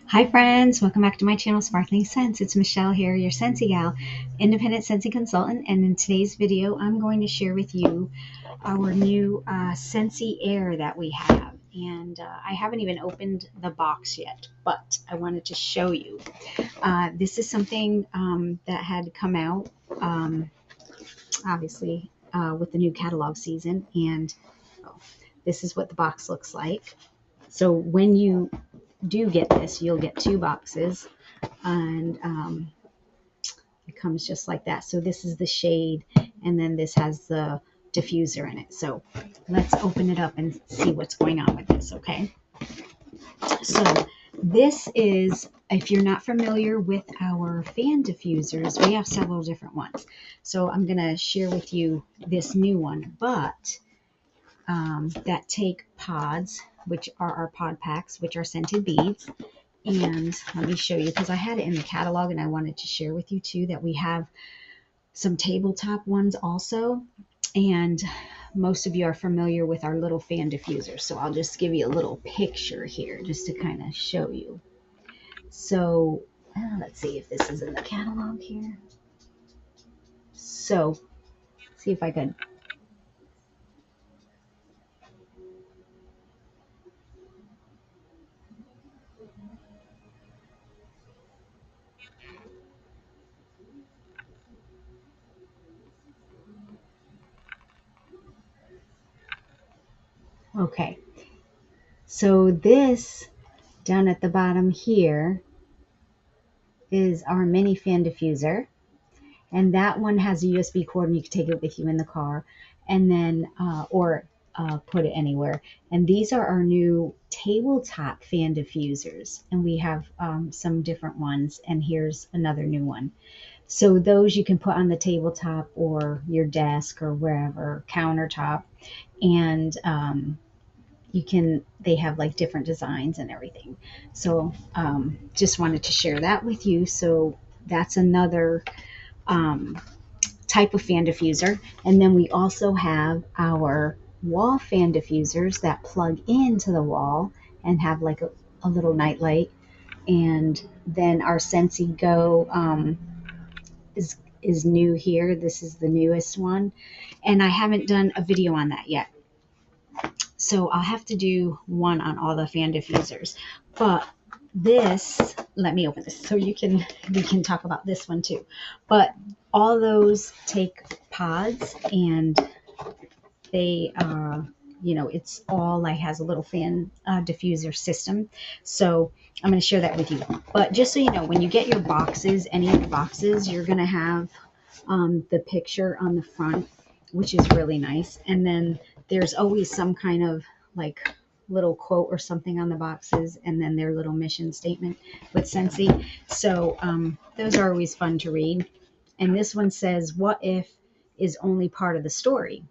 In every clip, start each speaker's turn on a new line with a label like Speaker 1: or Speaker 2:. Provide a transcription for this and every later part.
Speaker 1: Hi friends, welcome back to my channel Sparkling Scents. It's Michelle here, your Scentsy gal, independent Scentsy consultant, and in today's video I'm going to share with you our new Scentsy Air that we have. And I haven't even opened the box yet, but I wanted to show you. This is something that had come out, obviously, with the new catalog season, and this is what the box looks like. So when you do get this, you'll get two boxes, and it comes just like that. So this is the shade, and then this has the diffuser in it. So let's open it up and see what's going on with this. Okay, so this is, if you're not familiar with our fan diffusers, we have several different ones. So I'm going to share with you this new one, but that take pods, which are our pod packs, which are scented beads. And let me show you, because I had it in the catalog and I wanted to share with you too that we have some tabletop ones also. And most of you are familiar with our little fan diffuser. So I'll just give you a little picture here just to kind of show you. So let's see if this is in the catalog here. So see if I could. Okay. So this down at the bottom here is our mini fan diffuser. And that one has a USB cord, and you can take it with you in the car, and then or put it anywhere. And these are our new tabletop fan diffusers, and we have some different ones. And here's another new one. So those you can put on the tabletop or your desk or wherever, countertop, and they have like different designs and everything. So just wanted to share that with you. So that's another type of fan diffuser. And then we also have our wall fan diffusers that plug into the wall and have like a little night light. And then our Scentsy Go is new here. This is the newest one, and I haven't done a video on that yet. So I'll have to do one on all the fan diffusers. But this, let me open this so we can talk about this one too. But all those take pods, and they it's all like has a little fan diffuser system. So I'm going to share that with you. But just so you know, when you get your boxes, any of the boxes, you're going to have the picture on the front, which is really nice. And then there's always some kind of like little quote or something on the boxes, and then their little mission statement with Scentsy. So those are always fun to read. And this one says, "What if is only part of the story.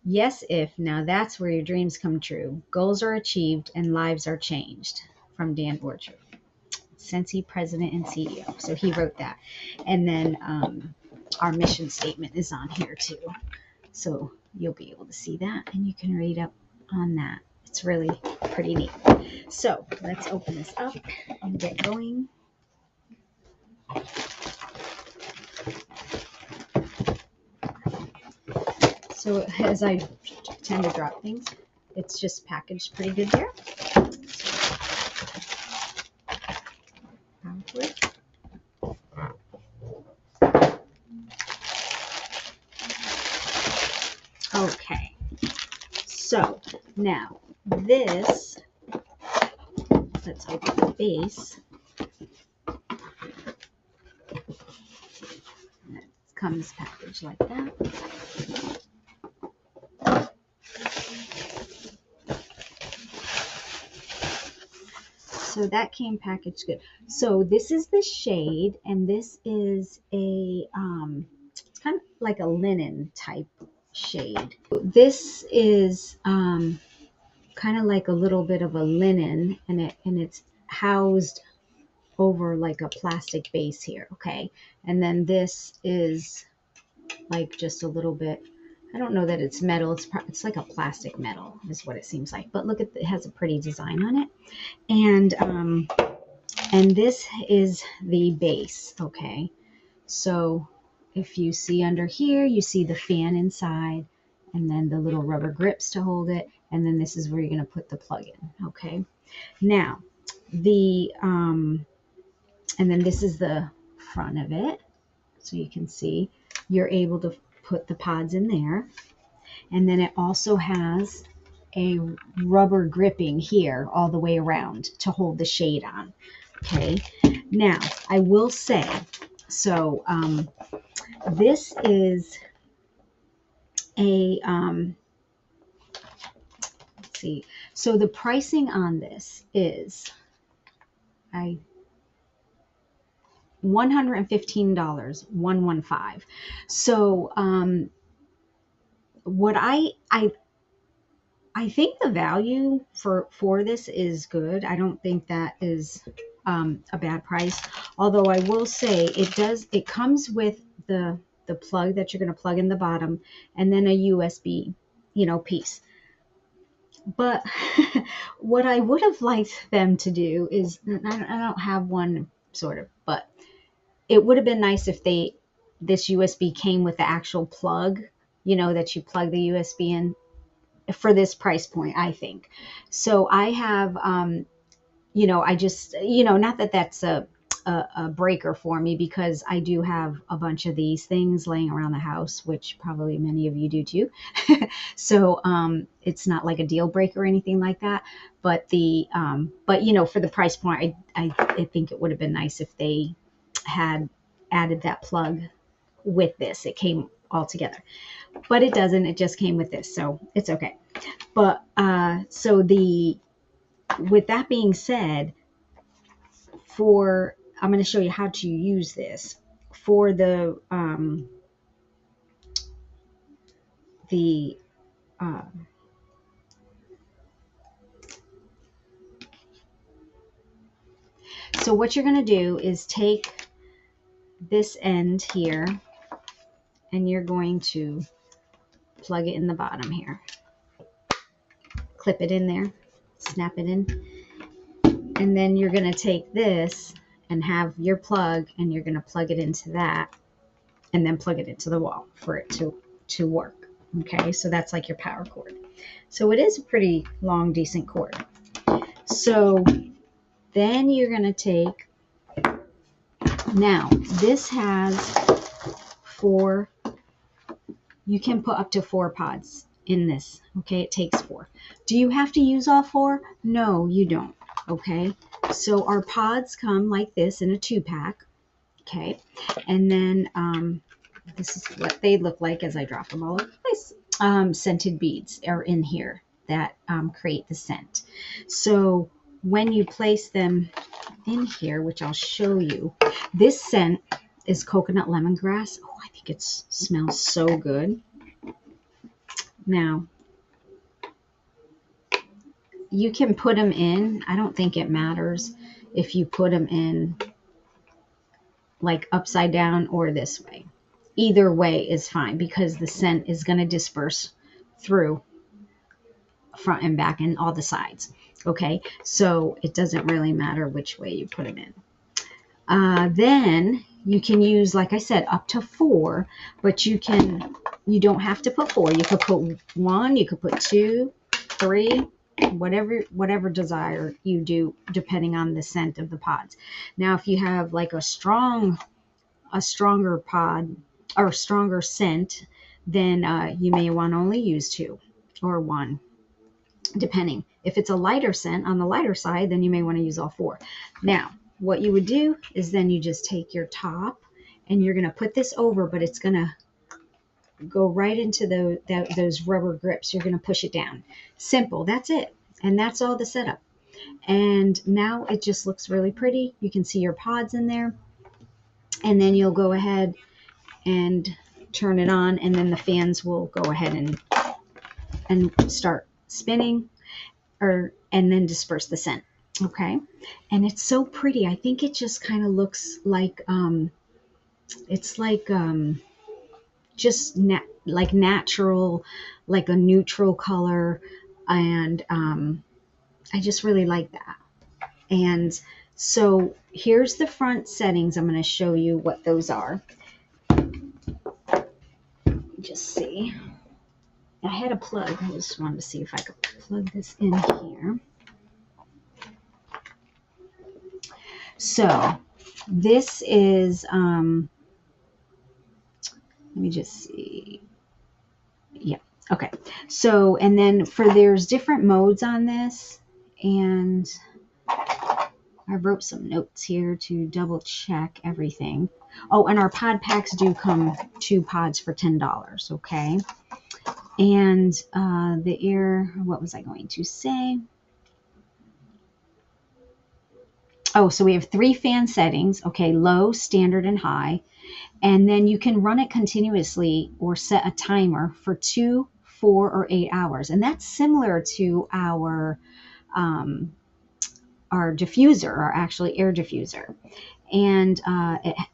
Speaker 1: Yes, if, now that's where your dreams come true. Goals are achieved and lives are changed." From Dan Orchard, Scentsy president and CEO. So he wrote that. And then our mission statement is on here too. So you'll be able to see that, and you can read up on that. It's really pretty neat. So let's open this up and get going. So as I tend to drop things, it's just packaged pretty good there. Okay, so now this, let's open the base. It comes packaged like that. So that came packaged good. So this is the shade, and this is a it's kind of like a linen type shade. This is kind of like a little bit of a linen, and it's housed over like a plastic base here. Okay, and then this is like just a little bit, I don't know that it's metal, it's like a plastic metal is what it seems like. But look at it has a pretty design on it. And And this is the base, okay? So if you see under here, you see the fan inside, and then the little rubber grips to hold it, and then this is where you're going to put the plug in, okay? Now, and then this is the front of it, so you can see you're able to put the pods in there. And then it also has a rubber gripping here all the way around to hold the shade on. Okay, now I will say, so this is a, let's see, so the pricing on this is $115, 115. So what I think the value for this is good. I don't think that is a bad price. Although I will say it comes with the plug that you're going to plug in the bottom, and then a USB, piece. But what I would have liked them to do is, I don't have one sort of, but it would have been nice if this USB came with the actual plug, that you plug the USB in for this price point, I think. So I have, I just, not that that's a breaker for me, because I do have a bunch of these things laying around the house, which probably many of you do too. So it's not like a deal breaker or anything like that. But for the price point, I think it would have been nice if they had added that plug with this. It came all together, but it doesn't. It just came with this, so it's okay. But with that being said, I'm going to show you how to use this for the so what you're going to do is take this end here, and you're going to plug it in the bottom here. Clip it in there, snap it in, and then you're going to take this and have your plug, and you're going to plug it into that, and then plug it into the wall for it to work. Okay, so that's like your power cord. So it is a pretty long, decent cord. So then you're going to take, now this has you can put up to 4 pods in this. Okay, it takes 4. Do you have to use all 4? No, you don't. Okay, so our pods come like this in a 2-pack. Okay, and then this is what they look like as I drop them all over the place. Scented beads are in here that create the scent. So when you place them in here, which I'll show you, this scent is coconut lemongrass. Oh, I think it smells so good. Now, you can put them in. I don't think it matters if you put them in like upside down or this way. Either way is fine, because the scent is going to disperse through front and back and all the sides. Okay, so it doesn't really matter which way you put them in. Then you can use, like I said, up to 4, but you don't have to put 4. You could put 1, you could put 2, 3, whatever desire you do, depending on the scent of the pods. Now, if you have like a stronger pod or stronger scent, then you may want to only use 2 or 1, depending. If it's a lighter scent, on the lighter side, then you may want to use all 4. Now, what you would do is then you just take your top, and you're going to put this over, but it's going to go right into those rubber grips. You're going to push it down. Simple. That's it. And that's all the setup. And now it just looks really pretty. You can see your pods in there. And then you'll go ahead and turn it on, and then the fans will go ahead and start spinning, and then disperse the scent. Okay, and it's so pretty. I think it just kind of looks like it's like just like natural, like a neutral color, and I just really like that. And So here's the front settings. I'm going to show you what those are. Just see. I had a plug. I just wanted to see if I could plug this in here. So this is, let me just see. Yeah. Okay. So, and then there's different modes on this, and I wrote some notes here to double check everything. Oh, and our pod packs do come 2 pods for $10. Okay. And the air, what was I going to say? Oh, so we have 3 fan settings. Okay. Low, standard, and high. And then you can run it continuously or set a timer for 2, 4, or 8 hours. And that's similar to our diffuser, our actually air diffuser. And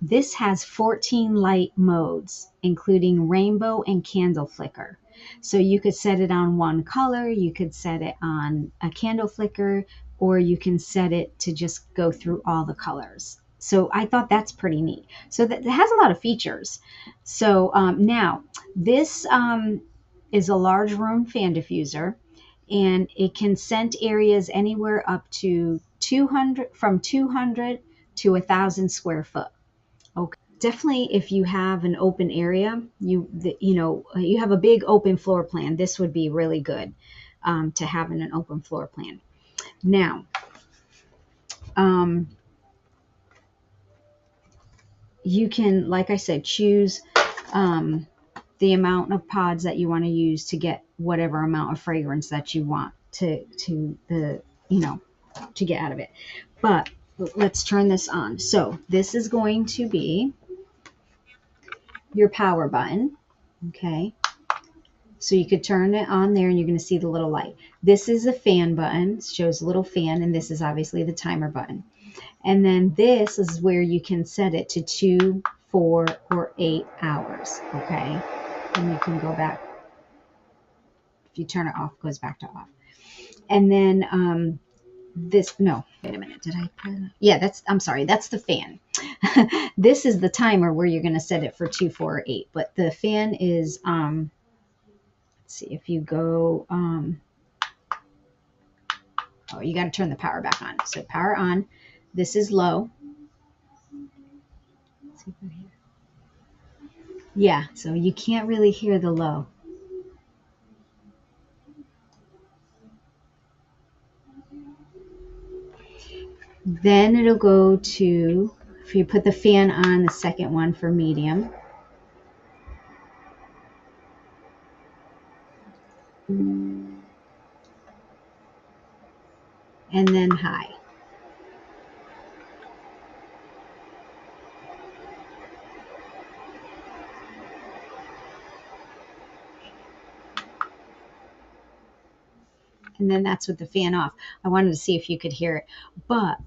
Speaker 1: this has 14 light modes, including rainbow and candle flicker. So you could set it on one color, you could set it on a candle flicker, or you can set it to just go through all the colors. So I thought that's pretty neat. So that has a lot of features. So now this is a large room fan diffuser, and it can scent areas anywhere up to 200 to 1,000 square foot. Okay, definitely if you have an open area, you have a big open floor plan, this would be really good to have in an open floor plan. Now, you can, like I said, choose the amount of pods that you want to use to get whatever amount of fragrance that you want to get out of it. But let's turn this on. So this is going to be your power button. Okay. So you could turn it on there and you're going to see the little light. This is the fan button. It shows a little fan, and this is obviously the timer button. And then this is where you can set it to 2, 4, or 8 hours. Okay. And you can go back. If you turn it off, it goes back to off. And then no, wait a minute. Did I put it? Yeah, I'm sorry. That's the fan. This is the timer where you're going to set it for 2, 4, or 8. But the fan is, let's see if you go, oh, you got to turn the power back on. So power on. This is low. Let's see if I hear. Yeah, so you can't really hear the low. Then it'll go to, if you put the fan on, the second one for medium. And then high. And then that's with the fan off. I wanted to see if you could hear it. But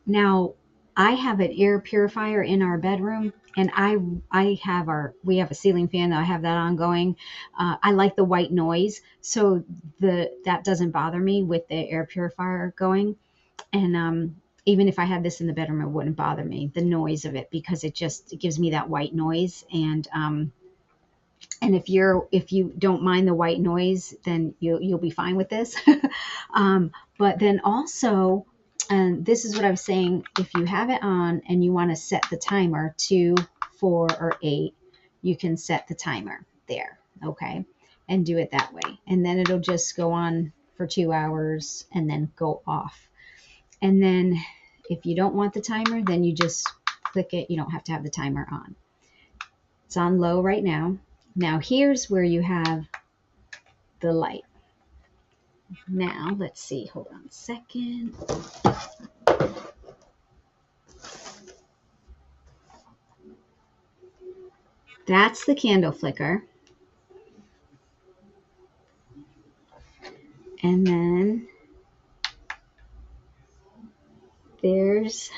Speaker 1: now I have an air purifier in our bedroom, and we have a ceiling fan. I have that on going. I like the white noise, so that doesn't bother me with the air purifier going. And even if I had this in the bedroom, it wouldn't bother me, the noise of it, because it gives me that white noise. And if you don't mind the white noise, then you'll be fine with this. But then also, and this is what I was saying, if you have it on and you want to set the timer 2, 4, or 8, you can set the timer there, okay, and do it that way. And then it'll just go on for 2 hours and then go off. And then if you don't want the timer, then you just click it. You don't have to have the timer on. It's on low right now. Now here's where you have the light. Now let's see, hold on a second. That's the candle flicker. And then there's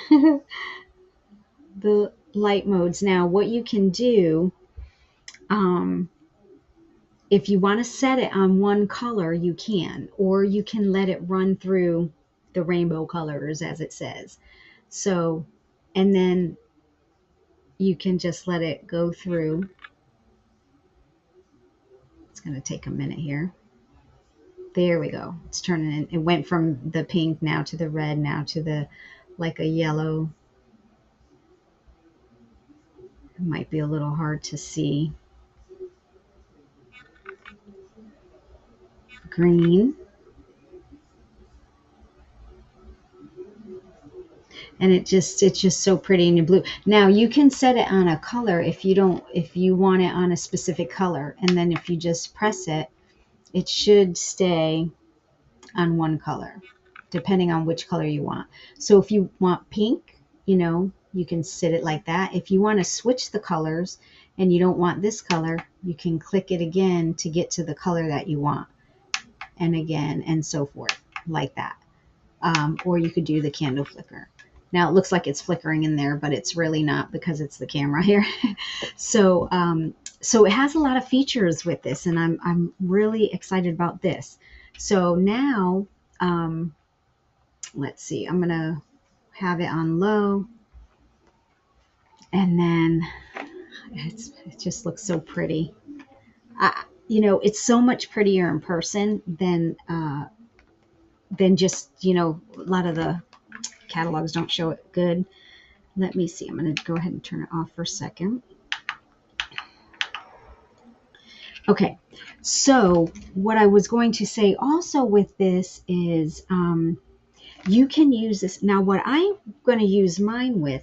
Speaker 1: the light modes. Now what you can do, if you want to set it on one color, you can, or you can let it run through the rainbow colors, as it says. So, and then you can just let it go through. It's going to take a minute here. There we go. It's turning in. It went from the pink now to the red, now to the like a yellow. It might be a little hard to see. Green. And it's just so pretty in your blue. Now you can set it on a color if you want it on a specific color, and then if you just press it, it should stay on one color depending on which color you want. So if you want pink, you can set it like that. If you want to switch the colors and you don't want this color, you can click it again to get to the color that you want, and again, and so forth, like that. Or you could do the candle flicker. Now it looks like it's flickering in there, but it's really not because it's the camera here. So it has a lot of features with this, and I'm really excited about this. So now, let's see, I'm gonna have it on low, and then it just looks so pretty. It's so much prettier in person than just, a lot of the catalogs don't show it good. Let me see. I'm going to go ahead and turn it off for a second. Okay. So what I was going to say also with this is you can use this. Now what I'm going to use mine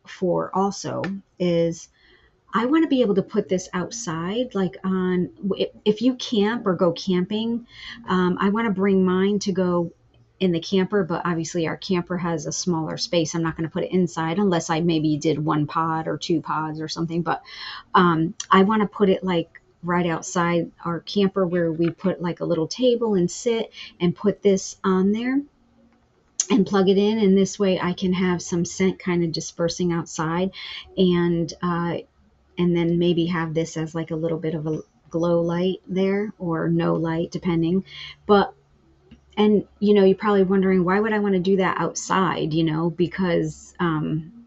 Speaker 1: for also is I want to be able to put this outside, like if you camp or go camping, I want to bring mine to go in the camper, but obviously our camper has a smaller space. I'm not going to put it inside unless I maybe did 1 pod or 2 pods or something, but I want to put it like right outside our camper where we put like a little table and sit and put this on there and plug it in, and this way I can have some scent kind of dispersing outside, and then maybe have this as like a little bit of a glow light there, or no light depending. But and you're probably wondering, why would I want to do that outside? Because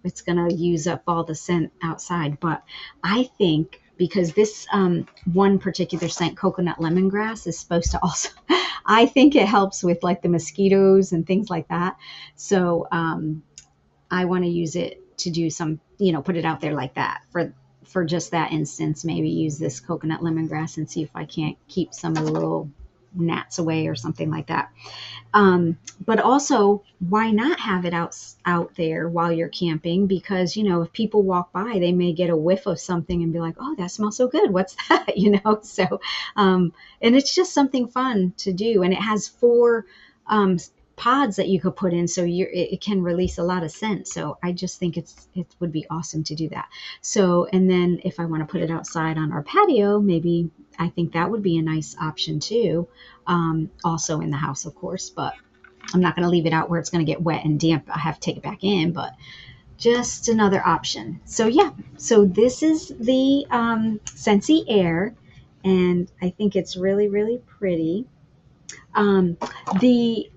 Speaker 1: it's going to use up all the scent outside. But I think because this one particular scent, coconut lemongrass, is supposed to also I think it helps with like the mosquitoes and things like that. So I want to use it to do some, put it out there like that for just that instance. Maybe use this coconut lemongrass and see if I can't keep some of the little gnats away or something like that. But also, why not have it out there while you're camping? Because, if people walk by, they may get a whiff of something and be like, oh, that smells so good. What's that? So, and it's just something fun to do. And it has 4 pods that you could put in, so it can release a lot of scent. So I just think it would be awesome to do that. So, and then if I want to put it outside on our patio, maybe I think that would be a nice option too. Also in the house, of course, but I'm not going to leave it out where it's going to get wet and damp. I have to take it back in, but just another option. So yeah, so this is the Scentsy Air, and I think it's really, really pretty.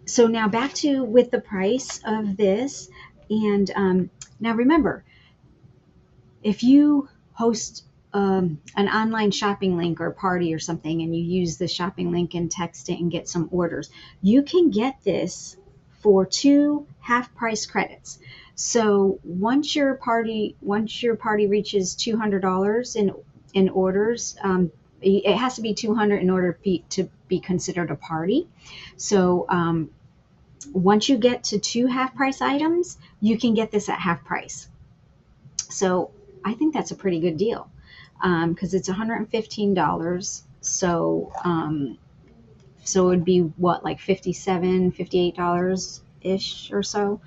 Speaker 1: So now back to with the price of this, and now remember, if you host an online shopping link or party or something, and you use the shopping link and text it and get some orders, you can get this for 2 half-price credits. So once your party reaches $200 in orders, it has to be 200 in order to be considered a party. So once you get to 2 half-price items, you can get this at half price. So I think that's a pretty good deal, because it's $115. So it would be what, like $57, $58 ish or so,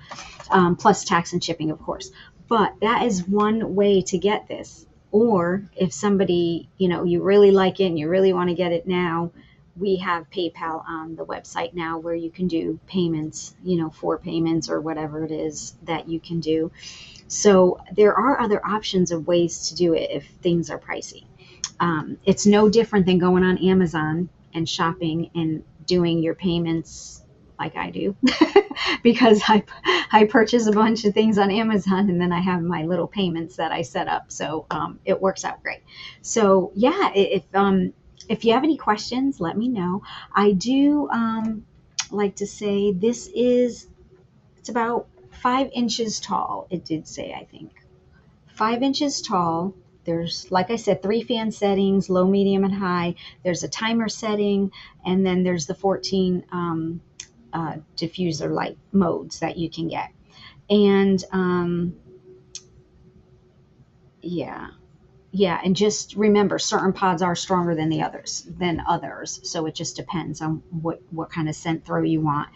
Speaker 1: plus tax and shipping, of course. But that is one way to get this. Or if somebody, you really like it and you really want to get it now, we have PayPal on the website now where you can do payments, 4 payments or whatever it is that you can do. So there are other options of ways to do it if things are pricey. It's no different than going on Amazon and shopping and doing your payments like I do because I purchase a bunch of things on Amazon, and then I have my little payments that I set up. So it works out great. So yeah, if you have any questions, let me know. I do like to say it's about 5 inches tall. It did say, I think. 5 inches tall. There's, like I said, 3 fan settings, low, medium, and high. There's a timer setting, and then there's the 14 diffuser light modes that you can get. And yeah, and just remember, certain pods are stronger than others. So it just depends on what kind of scent throw you want.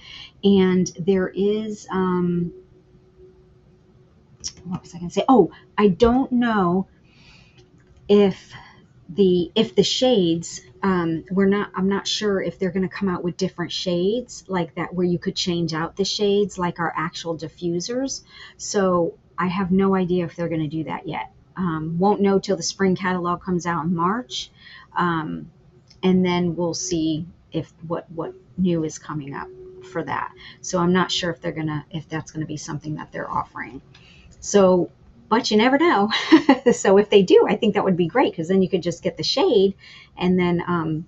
Speaker 1: And there is what was I going to say? Oh, I don't know if the shades I'm not sure if they're going to come out with different shades like that, where you could change out the shades like our actual diffusers. So I have no idea if they're going to do that yet. Won't know till the spring catalog comes out in March, and then we'll see if what new is coming up for that. So I'm not sure if that's gonna be something that they're offering. So, but you never know. So if they do, I think that would be great, because then you could just get the shade, and then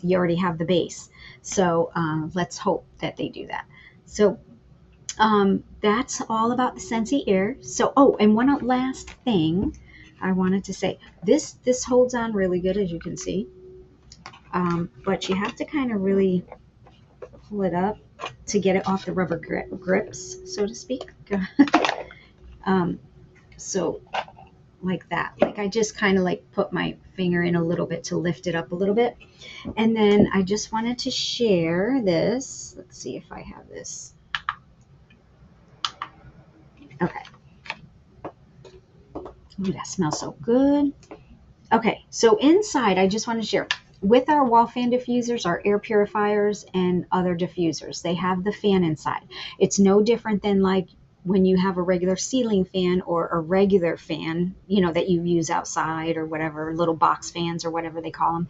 Speaker 1: you already have the base. So let's hope that they do that. So that's all about the Scentsy Air. So, oh, and one last thing I wanted to say. This holds on really good, as you can see. But you have to kind of really pull it up to get it off the rubber grips, so to speak. So like that. Like I just kind of like put my finger in a little bit to lift it up a little bit. And then I just wanted to share this. Let's see if I have this. Okay. Ooh, that smells so good. Okay, so inside, I just want to share, with our wall fan diffusers, our air purifiers, and other diffusers, they have the fan inside. It's no different than like when you have a regular ceiling fan or a regular fan, you know, that you use outside or whatever, little box fans or whatever they call them.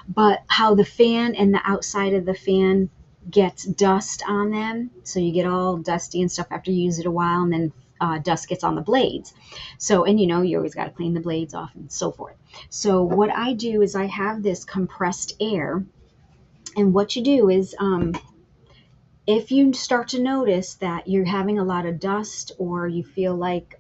Speaker 1: But how the fan and the outside of the fan gets dust on them, so you get all dusty and stuff after you use it a while, and then dust gets on the blades. So, and you know, you always got to clean the blades off and so forth. So what I do is I have this compressed air, and what you do is if you start to notice that you're having a lot of dust, or you feel like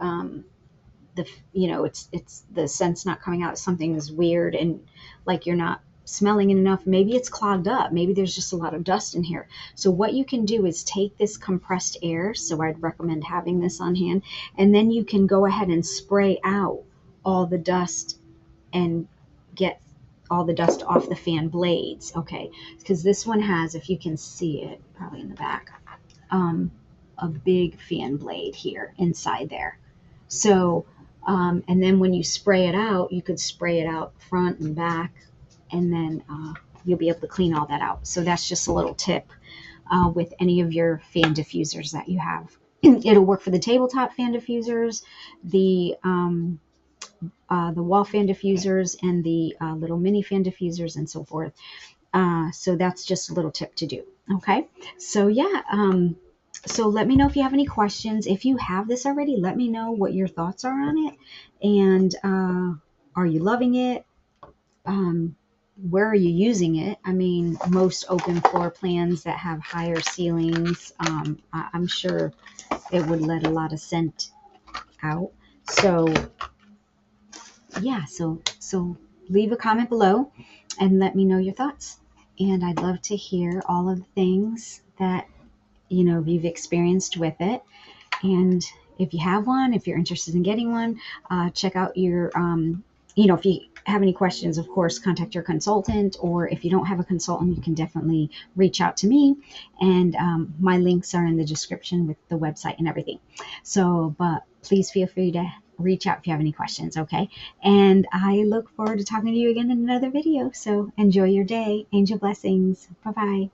Speaker 1: it's the scent's not coming out, something is weird, and like you're not smelling it enough, maybe it's clogged up, maybe there's just a lot of dust in here. So what you can do is take this compressed air, so I'd recommend having this on hand, and then you can go ahead and spray out all the dust and get all the dust off the fan blades. Okay, because this one has, if you can see it probably in the back, a big fan blade here inside there. So and then when you spray it out, you could spray it out front and back, and then you'll be able to clean all that out. So that's just a little tip with any of your fan diffusers that you have. It'll work for the tabletop fan diffusers, the wall fan diffusers, and the little mini fan diffusers, and so forth. So that's just a little tip to do. Okay, so yeah, so let me know if you have any questions. If you have this already, let me know what your thoughts are on it, and are you loving it? Where are you using it? I mean, most open floor plans that have higher ceilings, I'm sure it would let a lot of scent out. So yeah, so leave a comment below and let me know your thoughts. And I'd love to hear all of the things that, you know, you've experienced with it. And if you have one, if you're interested in getting one, check out your, if you have any questions, of course, contact your consultant, or if you don't have a consultant, you can definitely reach out to me. And my links are in the description with the website and everything. So, but please feel free to reach out if you have any questions, okay? And I look forward to talking to you again in another video. So enjoy your day. Angel blessings. Bye-bye.